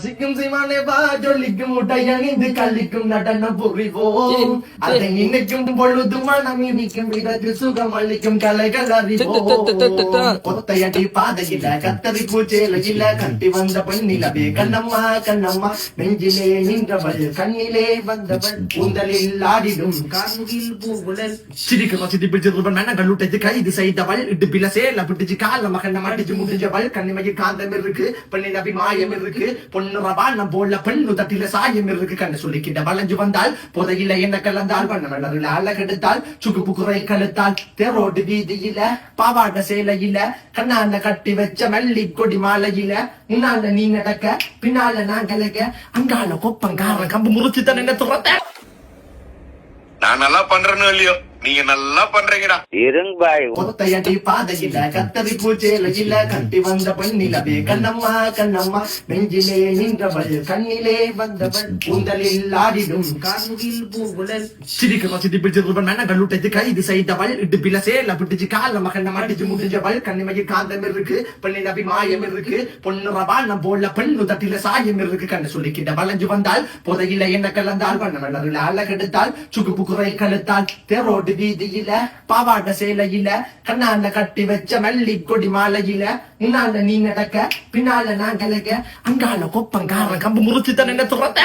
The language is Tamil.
சிக்கும் சிமானே வா ஜொலிக்கும் முட்டை அணிந்து கள்ளிக்கும் நடனம் புரிவோம் அதை நினைக்கும் பொழுது மனம் இனிக்கும் விடகு சுகம் அளிக்கும் கலைகள் அறிவோம் கொத்தையடி பாதையில கத்தரி பூச்சேலையில கட்டி வந்த பெண்ணிலவே கண்ணம்மா கண்ணம்மா நெஞ்சிலே நின்றவள் கண்ணிலே வந்தவள் கூந்தலில் ஆடிடும் கார்முகில் பூவுலல் சிரிக்க சிதி பிடிச்சிருவன் மனங்கள் விட்டது கைது செய்தவள் இடுப்பில சேல பிடிச்சு கால மகன் அடிச்சு முடிஞ்சவள் கண்ணிமையில் காந்தம் இருக்கு பெண்ணின் அபிமாயம் இருக்கு பொண்ணு ரவானம் போல பெண்ணு தட்டில சாயம் இருக்கு கண்ணு சொல்லிக்கிட்ட வளைஞ்சு வந்தால் புதையில என்ன கலந்தால் வண்ணமலரில் அழகெடுத்தால் சுகுப்பு குறை கழுத்தால் தெரோடு வீதியில பாவாட சேலையில கண்ணான கட்டி வச்ச மல்லி கொடி மாலையில முன்னால நீ நடக்க பின்னால நான் கலக்க அங்கால கொப்பங்கார கம்பு முறிச்சு தான் என்ன துரத்த நான் நல்லா பண்றேன்னு இல்லையோ நீங்க நல்லா பண்றீங்கடா இருங்பாய் கொத்தையடி பாதையில கத்தரி பூச்சேலையில கட்டி வந்த பெண்ணிலவே கண்ணம்மா கண்ணம்மா நெஞ்சிலே நின்றவள் கண்ணிலே வந்தவள் கூந்தலில் ஆடிடும் கார்முகில் பூவுலல் சிரிக்க சிதி பிடிச்சிருவன் மனங்கள் விட்டது கைது செய்தவள் இடுப்பில சேல பிடிச்சு கால மகன் அடிச்சு முடிஞ்சவள் கண்ணிமையில் காந்தம் இருக்கு பெண்ணின் அபிமாயம் இருக்கு பொண்ணு ரவானம் போல பெண்ணு தட்டில சாயம் இருக்கு கண்ணு சொல்லிக்கிட்ட வளைஞ்சு வந்தால் புதையில என்ன கலந்தால் வண்ணமலரில் அழகெடுத்தால் சுகுப்பு குறை கழுத்தால் தெரோடு வீதியில பாவாட சேலையில கண்ணான கட்டி வச்ச மல்லி கொடி மாலையில முன்னால நீ நடக்க பின்னால நான் கலக்க அங்கால கொப்பங்கார கம்பு முறிச்சு தான் என்ன துரத்த